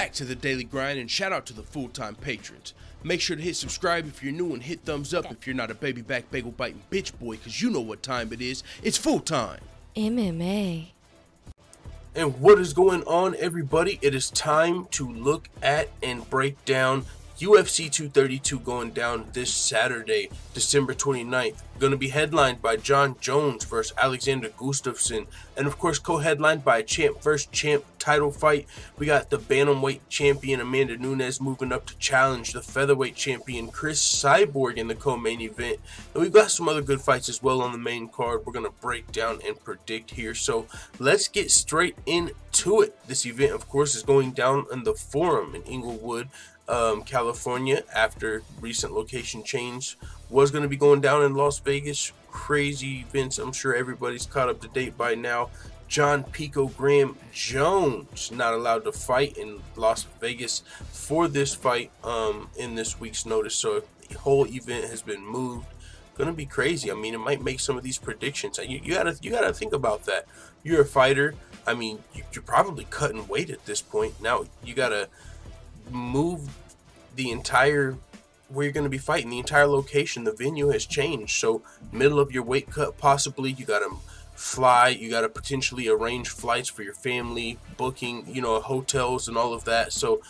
back to the daily grind, and shout out to the full-time patrons. Make sure to hit subscribe if you're new and hit thumbs up if you're not a baby back bagel biting bitch boy, cause you know what time it is. It's full time. MMA. And what is going on, everybody? It is time to look at and break down UFC 232 going down this Saturday, December 29th. Going to be headlined by Jon Jones versus Alexander Gustafsson. And of course, co-headlined by a champ versus champ title fight. We got the bantamweight champion Amanda Nunes moving up to challenge the featherweight champion Chris Cyborg in the co-main event. And we've got some other good fights as well on the main card. We're going to break down and predict here. So let's get straight into it. This event, of course, is going down in the Forum in Inglewood, California, after recent location change. Was going to be going down in Las Vegas. Crazy events. I'm sure everybody's caught up to date by now. John Pico Graham Jones not allowed to fight in Las Vegas for this fight in this week's notice. So the whole event has been moved. Going to be crazy. I mean, it might make some of these predictions. You gotta think about that. You're a fighter. I mean, you're probably cutting weight at this point. Now you gotta move the entire where you're going to be fighting, the entire location. The venue has changed, so middle of your weight cut, possibly you got to fly, you got to potentially arrange flights for your family, booking, you know, hotels and all of that. So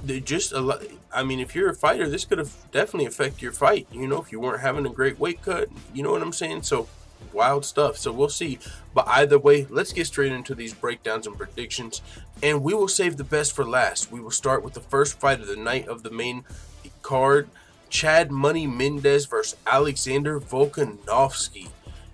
they're just a lot. I mean, if you're a fighter, this could have definitely affect your fight, you know, if you weren't having a great weight cut, you know what I'm saying? So wild stuff. So we'll see. But either way, let's get straight into these breakdowns and predictions, and we will save the best for last. We will start with the first fight of the night of the main card, Chad Money Mendes versus Alexander Volkanovski.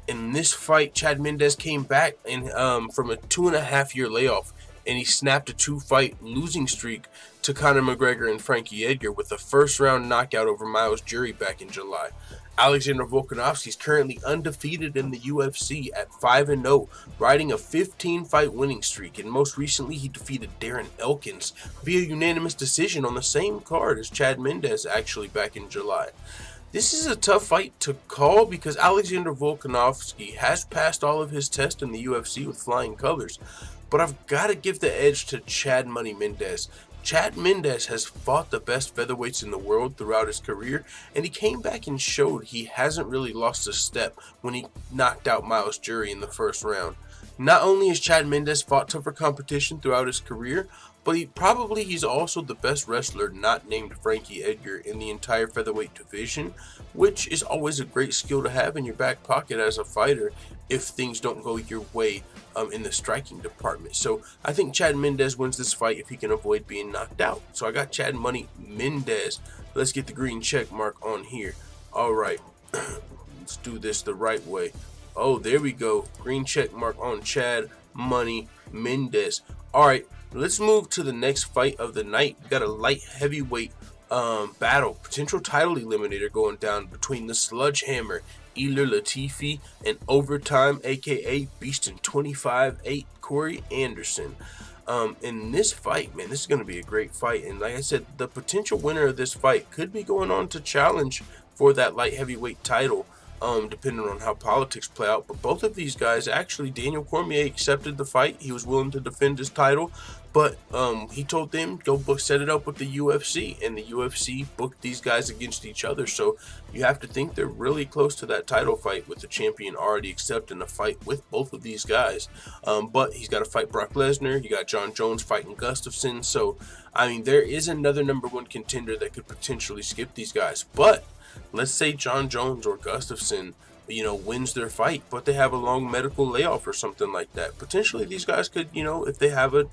In this fight, Chad Mendes came back from a 2.5-year layoff, and he snapped a 2-fight losing streak to Conor McGregor and Frankie Edgar with a first-round knockout over Miles Jury back in July. Alexander Volkanovski is currently undefeated in the UFC at 5-0, riding a 15-fight winning streak, and most recently he defeated Darren Elkins via unanimous decision on the same card as Chad Mendes actually back in July. This is a tough fight to call because Alexander Volkanovski has passed all of his tests in the UFC with flying colors, but I've got to give the edge to Chad Money Mendes. Chad Mendes has fought the best featherweights in the world throughout his career, and he came back and showed he hasn't really lost a step when he knocked out Miles Jury in the first round. Not only has Chad Mendes fought tougher competition throughout his career, but he's also the best wrestler not named Frankie Edgar in the entire featherweight division, which is always a great skill to have in your back pocket as a fighter if things don't go your way in the striking department. So I think Chad Mendes wins this fight if he can avoid being knocked out. So I got Chad Money Mendes. Let's get the green check mark on here. All right, let's do this the right way. Oh, there we go. Green check mark on Chad Money Mendes. All right, let's move to the next fight of the night. We got a light heavyweight battle, potential title eliminator going down between the Sludge Hammer Ilir Latifi and Overtime, aka Beastin 25-8 Corey Anderson. In this fight, man, this is going to be a great fight, and like I said, the potential winner of this fight could be going on to challenge for that light heavyweight title, depending on how politics play out. But both of these guys, actually, Daniel Cormier accepted the fight. He was willing to defend his title, but he told them, go set it up with the UFC, and the UFC booked these guys against each other. So you have to think they're really close to that title fight with the champion already accepting a fight with both of these guys. But he's got to fight Brock Lesnar. You got Jon Jones fighting Gustafsson. So, I mean, there is another #1 contender that could potentially skip these guys. But let's say Jon Jones or Gustafsson, you know, wins their fight, but they have a long medical layoff or something like that. Potentially these guys could, you know, if they have a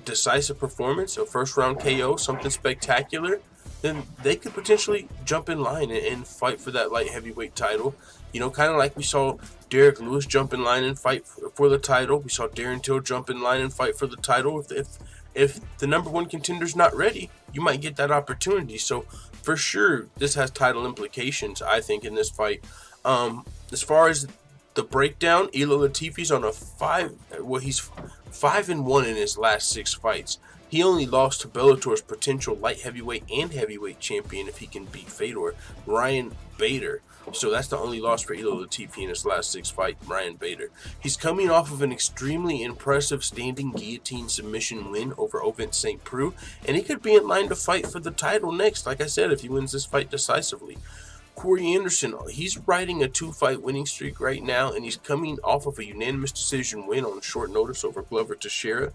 decisive performance, a first-round KO, something spectacular, then they could potentially jump in line and fight for that light heavyweight title. You know, kind of like we saw Derek Lewis jump in line and fight for the title. We saw Darren Till jump in line and fight for the title. If the #1 contender's not ready, you might get that opportunity. So for sure, this has title implications, I think, in this fight. As far as the breakdown, Ilir Latifi's on he's 5-1 in his last 6 fights. He only lost to Bellator's potential light heavyweight and heavyweight champion if he can beat Fedor, Ryan Bader. So that's the only loss for Ilir Latifi in his last 6 fights, Ryan Bader. He's coming off of an extremely impressive standing guillotine submission win over Ovince St. Preux, and he could be in line to fight for the title next, like I said, if he wins this fight decisively. Corey Anderson, he's riding a 2-fight winning streak right now, and he's coming off of a unanimous decision win on short notice over Glover Teixeira.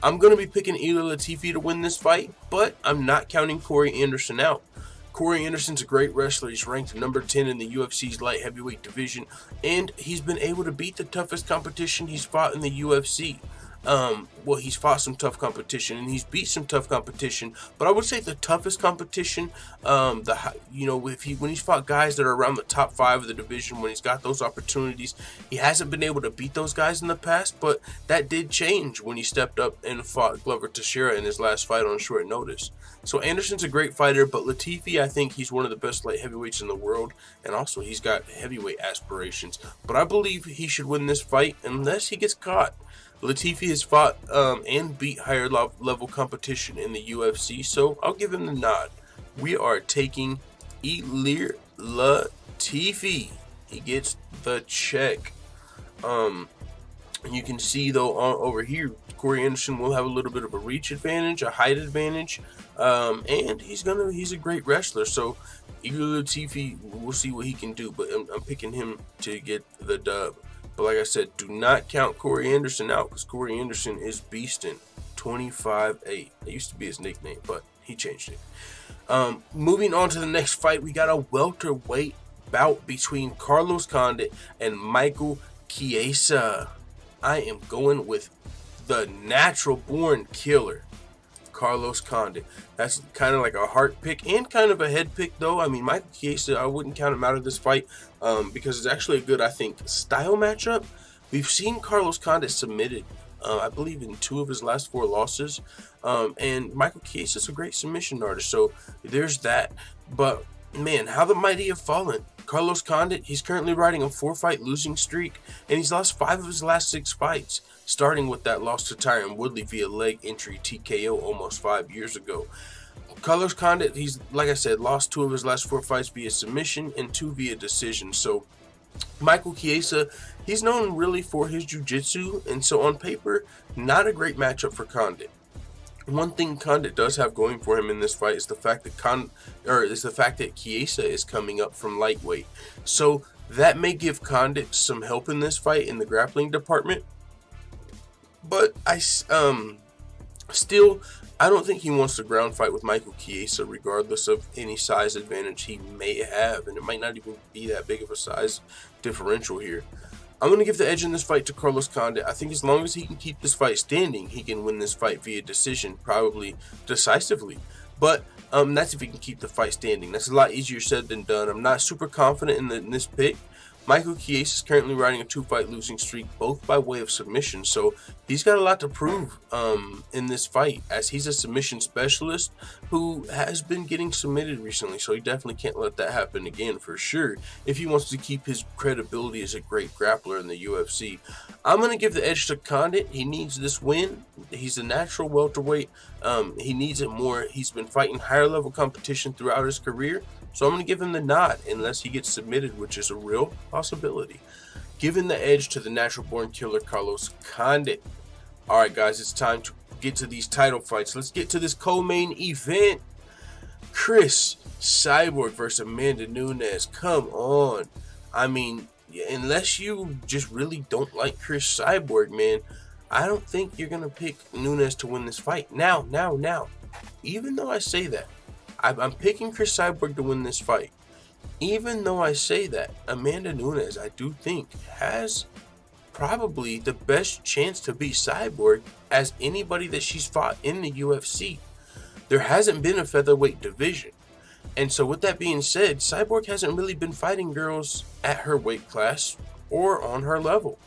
I'm going to be picking Ilir Latifi to win this fight, but I'm not counting Corey Anderson out. Corey Anderson's a great wrestler. He's ranked number 10 in the UFC's light heavyweight division, and he's been able to beat the toughest competition he's fought in the UFC. Well, he's fought some tough competition and he's beat some tough competition, but I would say the toughest competition, when he's fought guys that are around the top 5 of the division, when he's got those opportunities, he hasn't been able to beat those guys in the past, but that did change when he stepped up and fought Glover Teixeira in his last fight on short notice. So Anderson's a great fighter, but Latifi, I think he's one of the best light heavyweights in the world, and also he's got heavyweight aspirations, but I believe he should win this fight unless he gets caught. Latifi has fought and beat higher level competition in the UFC, so I'll give him the nod. We are taking Ilir Latifi. He gets the check. You can see though over here, Corey Anderson will have a little bit of a reach advantage, a height advantage, and he's a great wrestler. So Ilir Latifi, we'll see what he can do, but I'm picking him to get the dub. But like I said, do not count Corey Anderson out, because Corey Anderson is beastin'. 25-8. That used to be his nickname, but he changed it. Moving on to the next fight, we got a welterweight bout between Carlos Condit and Michael Chiesa. I am going with the natural-born killer, Carlos Condit. That's kind of like a heart pick and kind of a head pick, though. I mean, Michael Chiesa, I wouldn't count him out of this fight because it's actually a good, I think, style matchup. We've seen Carlos Condit submitted, I believe, in 2 of his last 4 losses. And Michael Chiesa is a great submission artist, so there's that. But, man, how the mighty have fallen. Carlos Condit, he's currently riding a 4-fight losing streak, and he's lost 5 of his last 6 fights, starting with that loss to Tyron Woodley via leg entry TKO almost 5 years ago. Carlos Condit, he's, like I said, lost 2 of his last 4 fights via submission and 2 via decision. So Michael Chiesa, he's known really for his jiu-jitsu, and so on paper, not a great matchup for Condit. One thing Condit does have going for him in this fight is the fact that Chiesa is coming up from lightweight. So that may give Condit some help in this fight in the grappling department. But I don't think he wants to ground fight with Michael Chiesa, regardless of any size advantage he may have, and it might not even be that big of a size differential here. I'm going to give the edge in this fight to Carlos Condit. I think as long as he can keep this fight standing, he can win this fight via decision, probably decisively. But that's if he can keep the fight standing. That's a lot easier said than done. I'm not super confident in this pick. Michael Chiesa is currently riding a 2-fight losing streak, both by way of submission, so he's got a lot to prove in this fight, as he's a submission specialist who has been getting submitted recently, so he definitely can't let that happen again for sure if he wants to keep his credibility as a great grappler in the UFC. I'm going to give the edge to Condit. He needs this win. He's a natural welterweight. He needs it more. He's been fighting higher level competition throughout his career, so I'm going to give him the nod unless he gets submitted, which is a real possibility. Giving the edge to the natural-born killer, Carlos Condit. Alright, guys, it's time to get to these title fights. Let's get to this co-main event. Cris Cyborg versus Amanda Nunes. Come on. I mean, unless you just really don't like Cris Cyborg, man, I don't think you're going to pick Nunes to win this fight. Now. Even though I say that, I'm picking Cris Cyborg to win this fight. Even though I say that, Amanda Nunes, I do think, has probably the best chance to beat Cyborg as anybody that she's fought in the UFC. There hasn't been a featherweight division. And so with that being said, Cyborg hasn't really been fighting girls at her weight class or on her level.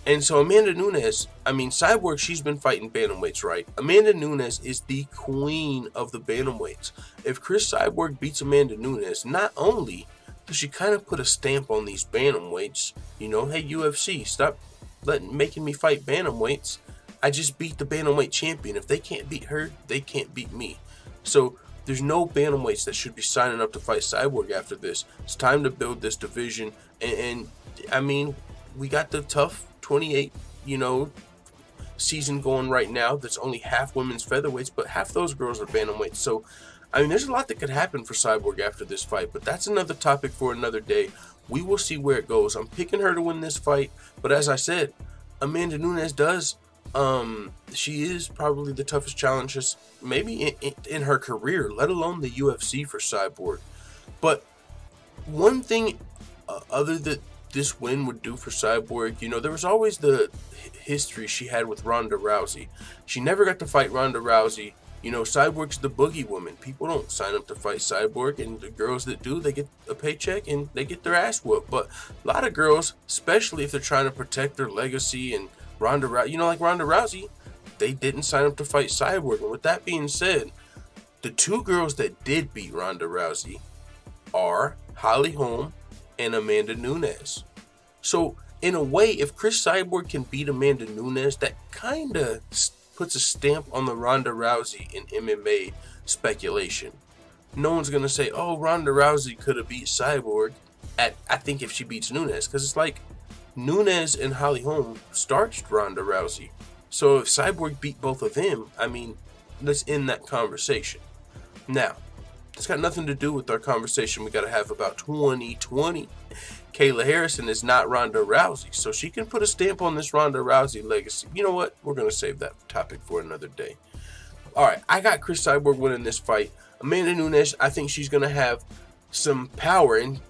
And so Amanda Nunes, I mean, Cyborg, she's been fighting bantamweights, right? Amanda Nunes is the queen of the bantamweights. If Cris Cyborg beats Amanda Nunes, not only does she kind of put a stamp on these bantamweights, you know, hey, UFC, stop making me fight bantamweights. I just beat the bantamweight champion. If they can't beat her, they can't beat me. So There's no bantamweights that should be signing up to fight Cyborg after this. It's time to build this division. And I mean, we got the tough 28, season going right now. That's only half women's featherweights, but half those girls are bantamweights. So, I mean, there's a lot that could happen for Cyborg after this fight, but that's another topic for another day. We will see where it goes. I'm picking her to win this fight, but as I said, Amanda Nunes does. She is probably the toughest challenger, maybe in her career, let alone the UFC for Cyborg. But one thing other that this win would do for Cyborg, there was always the history she had with Ronda Rousey. She never got to fight Ronda Rousey. Cyborg's the boogie woman. People don't sign up to fight Cyborg, and the girls that do, they get a paycheck and they get their ass whooped. But a lot of girls, especially if they're trying to protect their legacy, and Ronda Rousey, like Ronda Rousey, they didn't sign up to fight Cyborg. And with that being said, the two girls that did beat Ronda Rousey are Holly Holm and Amanda Nunes. So in a way, if Chris Cyborg can beat Amanda Nunes, that kind of puts a stamp on the Ronda Rousey in MMA speculation. No one's going to say, oh, Ronda Rousey could have beat Cyborg I think if she beats Nunes, because it's like Nunes and Holly Holm starched Ronda Rousey. So if Cyborg beat both of them, I mean, let's end that conversation. Now, it's got nothing to do with our conversation we got to have about 2020. Kayla Harrison is not Ronda Rousey, so she can put a stamp on this Ronda Rousey legacy. You know what? We're going to save that topic for another day. All right, I got Chris Cyborg winning this fight. Amanda Nunes, I think she's going to have some power. And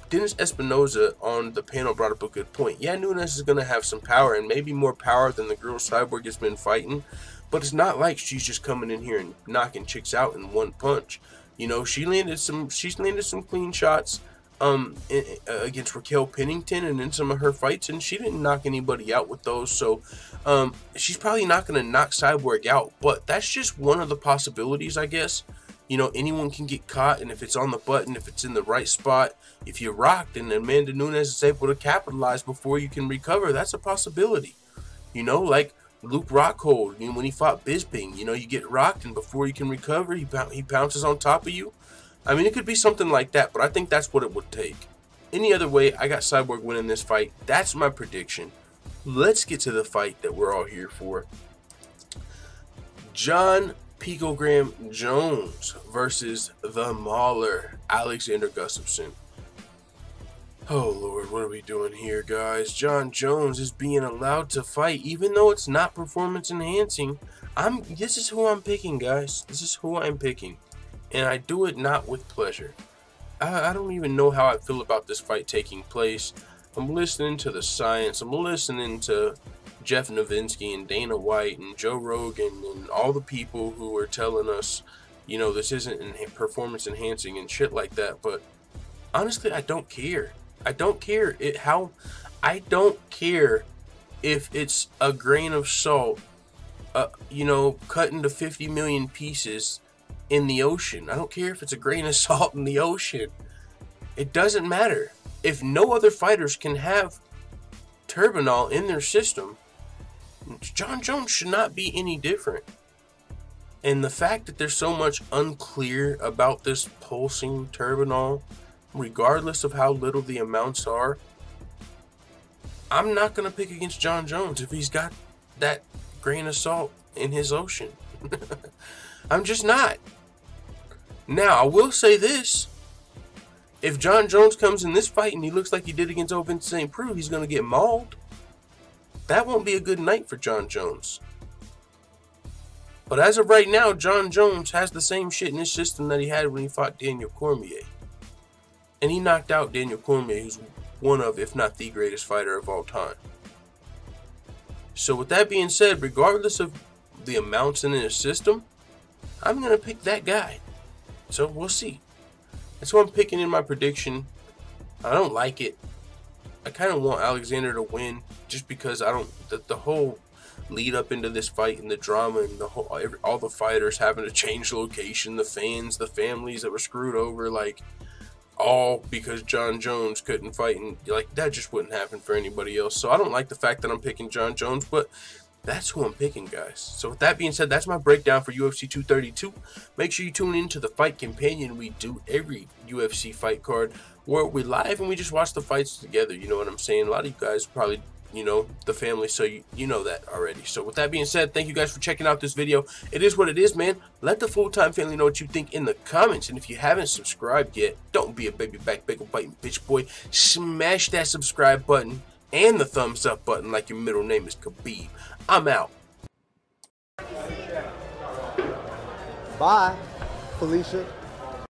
Dennis Espinoza on the panel brought up a good point. Yeah, Nunes is going to have some power, and maybe more power than the girl Cyborg has been fighting. But it's not like she's just coming in here and knocking chicks out in one punch. She's landed some clean shots against Raquel Pennington and in some of her fights, and she didn't knock anybody out with those. So she's probably not going to knock Cyborg out, but that's just one of the possibilities, I guess. Anyone can get caught, and if it's on the button, if it's in the right spot, if you're rocked and Amanda Nunes is able to capitalize before you can recover, that's a possibility. Like Luke Rockhold, when he fought Bisping, you get rocked, and before you can recover, he pounces on top of you. I mean, it could be something like that, but I think that's what it would take. Any other way, I got Cyborg winning this fight. That's my prediction. Let's get to the fight that we're all here for. John Picogram Jones versus the Mauler, Alexander Gustafsson. Oh, Lord, what are we doing here, guys? John Jones is being allowed to fight, even though it's not performance-enhancing. This is who I'm picking, guys. This is who I'm picking. And I do it not with pleasure. I don't even know how I feel about this fight taking place. I'm listening to the science. I'm listening to Jeff Novinsky and Dana White and Joe Rogan and all the people who are telling us, this isn't performance enhancing and shit like that. But honestly, I don't care. I don't care I don't care if it's a grain of salt, cut into 50 million pieces in the ocean. I don't care if it's a grain of salt in the ocean. It doesn't matter. If no other fighters can have Turbinol in their system, John Jones should not be any different. And the fact that there's so much unclear about this pulsing Turbinol, regardless of how little the amounts are, I'm not going to pick against John Jones if he's got that grain of salt in his ocean. I'm just not. Now, I will say this. If John Jones comes in this fight and he looks like he did against Ovince St. Preux, he's going to get mauled. That won't be a good night for John Jones. But as of right now, John Jones has the same shit in his system that he had when he fought Daniel Cormier. And he knocked out Daniel Cormier, who's one of, if not the greatest fighter of all time. So with that being said, regardless of the amounts in his system, I'm going to pick that guy. So we'll see. That's what I'm picking in my prediction. I don't like it. I kind of want Alexander to win just because I don't, the whole lead up into this fight and the drama and the whole, all the fighters having to change location, the fans, the families that were screwed over, like, all because John Jones couldn't fight, and like that just wouldn't happen for anybody else. So I don't like the fact that I'm picking John Jones, but that's who I'm picking, guys. So with that being said, that's my breakdown for UFC 232. Make sure you tune in to the Fight Companion. We do every UFC fight card where we live and we just watch the fights together. You know what I'm saying? A lot of you guys probably, you know, the family, so you know that already. So with that being said, thank you guys for checking out this video. It is what it is, man. Let the full-time family know what you think in the comments. And if you haven't subscribed yet, don't be a baby back bagel biting bitch boy. Smash that subscribe button and the thumbs up button like your middle name is Khabib. I'm out. Bye, Felicia.